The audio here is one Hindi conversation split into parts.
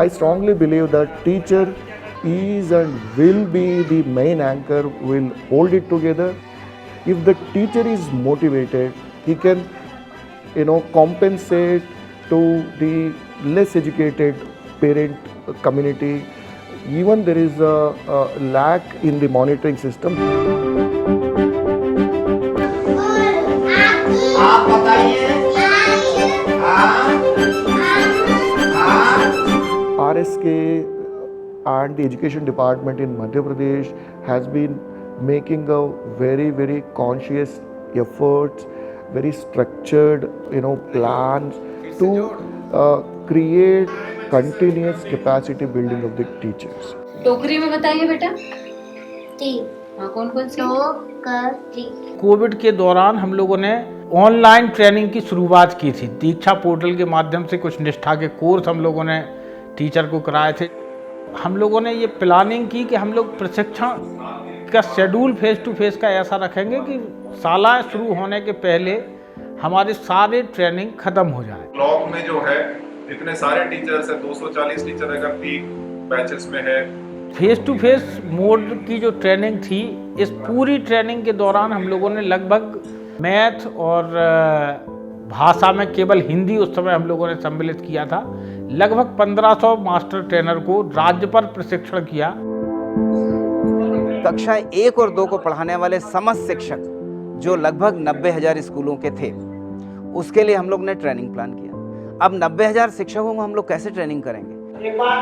I strongly believe that teacher is and will be the main anchor, will hold it together. If the teacher is motivated, he can, compensate to the less educated parent community. Even there is a lack in the monitoring system. आप बताइए। RSK and the education department in Madhya Pradesh has been making a very, very conscious efforts, very structured, plans to create continuous capacity building of the teachers. टोकरी में बताइए बेटा। टी हाँ, कौन कौन सी? टोकरी। कोविड के दौरान हम लोगों ने ऑनलाइन ट्रेनिंग की शुरुआत की थी। दीक्षा पोर्टल के माध्यम से कुछ निष्ठा के कोर्स हम लोगों ने टीचर को कराए थे। हम लोगों ने ये प्लानिंग की कि हम लोग प्रशिक्षण का शेड्यूल फेस टू फेस का ऐसा रखेंगे कि साल शुरू होने के पहले हमारे सारे ट्रेनिंग खत्म हो जाए। ब्लॉक में जो है इतने सारे टीचर्स है, 240 टीचर अगर पीक बैचेस में है। फेस टू फेस मोड की जो ट्रेनिंग थी, इस पूरी ट्रेनिंग के दौरान हम लोगों ने लगभग मैथ और भाषा में केवल हिंदी उस समय हम लोगों ने सम्मिलित किया था। लगभग 1500 मास्टर ट्रेनर को राज्य पर प्रशिक्षण किया। कक्षा 1 और 2 को पढ़ाने वाले समस्त शिक्षक जो लगभग 90,000 स्कूलों के थे, उसके लिए हम लोग ने ट्रेनिंग प्लान किया। अब 90,000 शिक्षकों को हम लोग कैसे ट्रेनिंग करेंगे? एक बार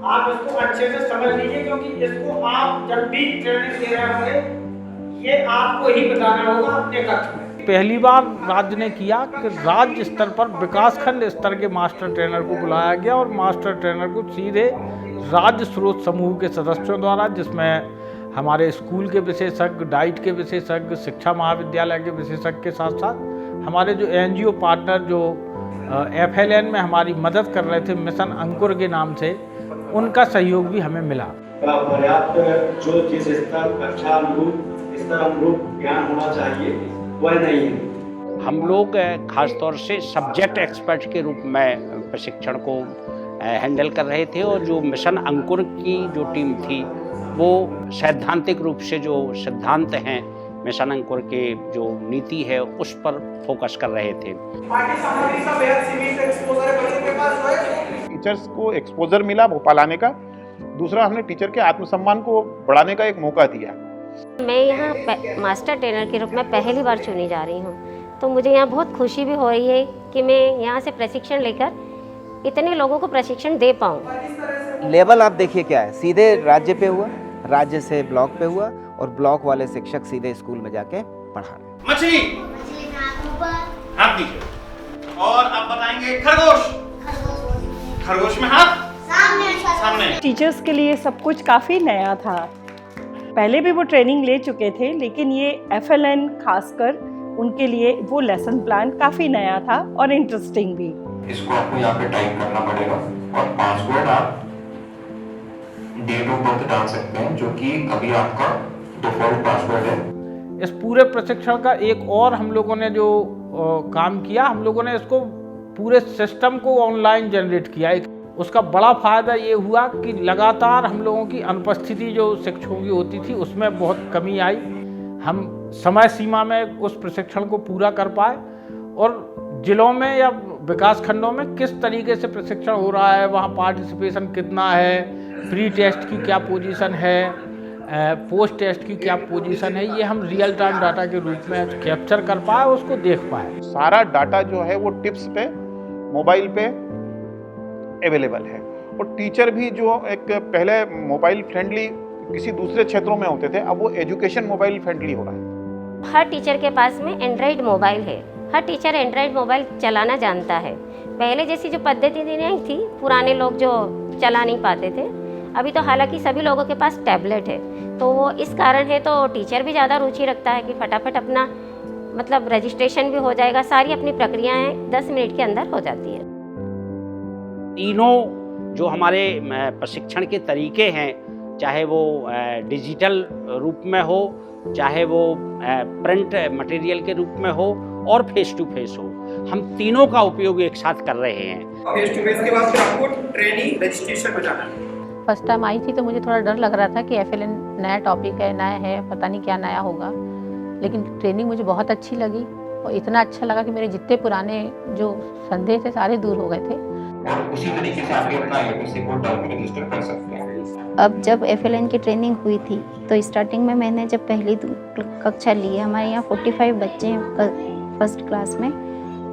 आप इसको अच्छे से समझ लीजिए, क्योंकि इसको आप जब भी ट्रेनिंग दे रहे होंगे, ये आपको ही बताना होगा अपने कक्ष में। पहली बार राज्य ने किया कि राज्य स्तर पर विकासखंड स्तर के मास्टर ट्रेनर को बुलाया गया और मास्टर ट्रेनर को सीधे राज्य स्रोत समूह के सदस्यों द्वारा, जिसमें हमारे स्कूल के विशेषज्ञ, डाइट के विशेषज्ञ, शिक्षा महाविद्यालय के विशेषज्ञ के साथ साथ हमारे जो NGO पार्टनर जो FLN में हमारी मदद कर रहे थे, मिशन अंकुर के नाम से, उनका सहयोग भी हमें मिला। पर्याप्त जो जिस स्तर कक्षा अनुरूप ज्ञान होना चाहिए वह नहीं है। हम लोग खास तौर से सब्जेक्ट एक्सपर्ट के रूप में प्रशिक्षण को हैंडल कर रहे थे और जो मिशन अंकुर की जो टीम थी वो सैद्धांतिक रूप से जो सिद्धांत हैं मिशन अंकुर के जो नीति है उस पर फोकस कर रहे थे। टीचर्स को एक्सपोजर मिला भोपाल आने का। दूसरा, हमने टीचर के आत्मसम्मान को बढ़ाने का एक मौका दिया। मैं यहाँ मास्टर ट्रेनर के रूप में पहली बार चुनी जा रही हूँ, तो मुझे यहाँ बहुत खुशी भी हो रही है कि मैं यहाँ से प्रशिक्षण लेकर इतने लोगों को प्रशिक्षण दे पाऊँ। लेवल आप देखिए क्या है, सीधे राज्य पे हुआ, राज्य से ब्लॉक पे हुआ और ब्लॉक वाले शिक्षक सीधे स्कूल में जाके पढ़ा रहे। मछली हाथ नीचे, और आप बताएंगे खरगोश। खरगोश में हाथ सामने। टीचर्स के लिए सब कुछ काफ़ी नया था। पहले भी वो ट्रेनिंग ले चुके थे, लेकिन ये FLN खासकर उनके लिए वो लेसन प्लान काफ़ी नया था और इंटरेस्टिंग भी। इसको आपको यहाँ पे टाइप करना पड़ेगा और पासवर्ड आप डेट ऑफ बर्थ डाल सकते हैं, जो कि अभी आपका डिफॉल्ट पासवर्ड है। इस पूरे प्रशिक्षण का एक और हम लोगों ने जो काम किया, हम लोगों ने इसको पूरे सिस्टम को ऑनलाइन जनरेट किया। उसका बड़ा फ़ायदा ये हुआ कि लगातार हम लोगों की अनुपस्थिति जो शिक्षकों की होती थी उसमें बहुत कमी आई। हम समय सीमा में उस प्रशिक्षण को पूरा कर पाए और जिलों में या विकास खंडों में किस तरीके से प्रशिक्षण हो रहा है, वहाँ पार्टिसिपेशन कितना है, प्री टेस्ट की क्या पोजीशन है, पोस्ट टेस्ट की क्या पोजीशन है, ये हम रियल टाइम डाटा के रूप में कैप्चर कर पाए, उसको देख पाए। सारा डाटा जो है वो टिप्स पे, मोबाइल पे अवेलेबल है। और टीचर भी जो एक पहले मोबाइल फ्रेंडली किसी दूसरे क्षेत्रों में होते थे, अब वो एजुकेशन मोबाइल फ्रेंडली हो रहा है। हर टीचर के पास में एंड्रॉइड मोबाइल है, हर टीचर एंड्रॉइड मोबाइल चलाना जानता है। पहले जैसी जो पद्धति नहीं थी, पुराने लोग जो चला नहीं पाते थे, अभी तो हालांकि सभी लोगों के पास टैबलेट है, तो वो इस कारण है तो टीचर भी ज़्यादा रुचि रखता है कि फटाफट अपना मतलब रजिस्ट्रेशन भी हो जाएगा, सारी अपनी प्रक्रियाएँ 10 मिनट के अंदर हो जाती है। तीनों जो हमारे प्रशिक्षण के तरीके हैं चाहे वो डिजिटल रूप में हो, चाहे वो प्रिंट मटेरियल के रूप में हो और फेस टू फेस हो, हम तीनों का उपयोग एक साथ कर रहे हैं। फेस टू फेस के बाद फिर आपको ट्रेनिंग रजिस्ट्रेशन में जाना है। फर्स्ट टाइम आई थी तो मुझे थोड़ा डर लग रहा था कि FLN नया टॉपिक है, नया है, पता नहीं क्या नया होगा, लेकिन ट्रेनिंग मुझे बहुत अच्छी लगी और इतना अच्छा लगा कि मेरे जितने पुराने जो संदेह थे सारे दूर हो गए थे। और उसी तरीके से आप अपना APC कोड डाल के रजिस्टर कर सकते हैं। अब जब FLN की ट्रेनिंग हुई थी तो स्टार्टिंग में मैंने जब पहली कक्षा ली है, हमारे यहाँ 45 बच्चे हैं फर्स्ट क्लास में,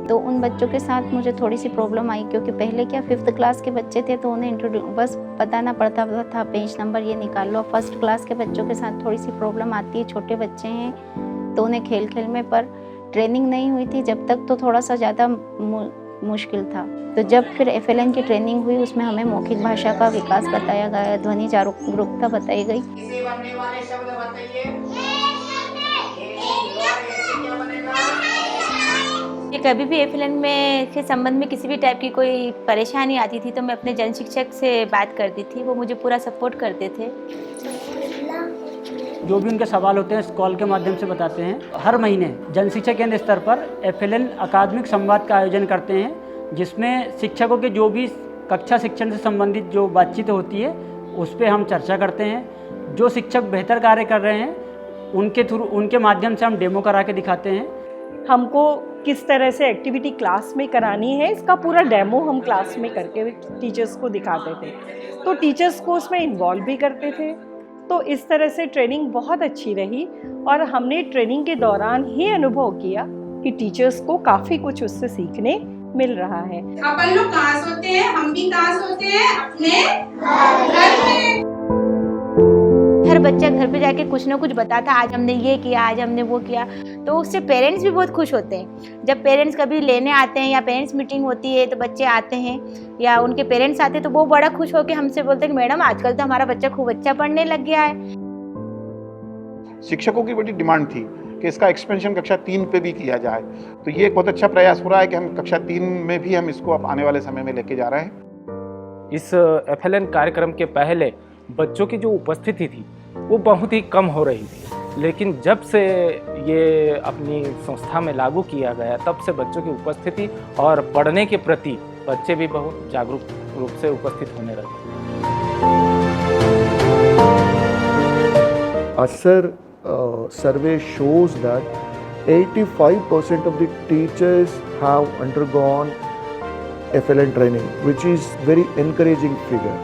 तो उन बच्चों के साथ मुझे थोड़ी सी प्रॉब्लम आई, क्योंकि पहले क्या 5th क्लास के बच्चे थे तो उन्हें बस बताना पड़ता था पेज नंबर ये निकाल लो। फर्स्ट क्लास के बच्चों के साथ थोड़ी सी प्रॉब्लम आती है, छोटे बच्चे हैं तो उन्हें खेल खेल में, पर ट्रेनिंग नहीं हुई थी जब तक तो थोड़ा सा ज़्यादा मुश्किल था। तो जब फिर FLN की ट्रेनिंग हुई उसमें हमें मौखिक भाषा का विकास बताया गया, ध्वनि जागरूकता बताई गई। इसे बनने वाले शब्द बताइए। ये कभी भी FLN में के संबंध में किसी भी टाइप की कोई परेशानी आती थी तो मैं अपने जन शिक्षक से बात करती थी, वो मुझे पूरा सपोर्ट करते थे। जो भी उनके सवाल होते हैं इस कॉल के माध्यम से बताते हैं। हर महीने जन शिक्षा केंद्र स्तर पर FLN अकादमिक संवाद का आयोजन करते हैं, जिसमें शिक्षकों के जो भी कक्षा शिक्षण से संबंधित जो बातचीत होती है उस पर हम चर्चा करते हैं। जो शिक्षक बेहतर कार्य कर रहे हैं उनके माध्यम से हम डेमो करा के दिखाते हैं। हमको किस तरह से एक्टिविटी क्लास में करानी है इसका पूरा डेमो हम क्लास में करके टीचर्स को दिखाते थे, तो टीचर्स को उसमें इन्वॉल्व भी करते थे। तो इस तरह से ट्रेनिंग बहुत अच्छी रही और हमने ट्रेनिंग के दौरान ही अनुभव किया कि टीचर्स को काफ़ी कुछ उससे सीखने मिल रहा है। अपन लोग कहाँ सोते हैं, हम भी कहाँ सोते हैं, अपने घर में। हर बच्चा घर पे जाके कुछ ना कुछ बताता, आज हमने ये किया, आज हमने वो किया, तो उससे पेरेंट्स भी बहुत खुश होते हैं। जब पेरेंट्स कभी लेने आते हैं या पेरेंट्स मीटिंग होती है तो बच्चे आते हैं या उनके पेरेंट्स आते हैं तो वो बड़ा खुश होकर हमसे बोलते हैं कि मैडम आजकल तो हमारा बच्चा खूब अच्छा पढ़ने लग गया है। शिक्षकों की बड़ी डिमांड थी कि इसका एक्सपेंशन कक्षा 3 पे भी किया जाए, तो ये एक बहुत अच्छा प्रयास हो रहा है कि हम कक्षा 3 में भी हम इसको अब आने वाले समय में लेके जा रहे हैं। इस FLN कार्यक्रम के पहले बच्चों की जो उपस्थिति थी वो बहुत ही कम हो रही थी, लेकिन जब से ये अपनी संस्था में लागू किया गया तब से बच्चों की उपस्थिति और पढ़ने के प्रति बच्चे भी बहुत जागरूक रूप से उपस्थित होने लगे। Asser survey shows that 85% of the teachers have undergone FLN training, which is very encouraging figure.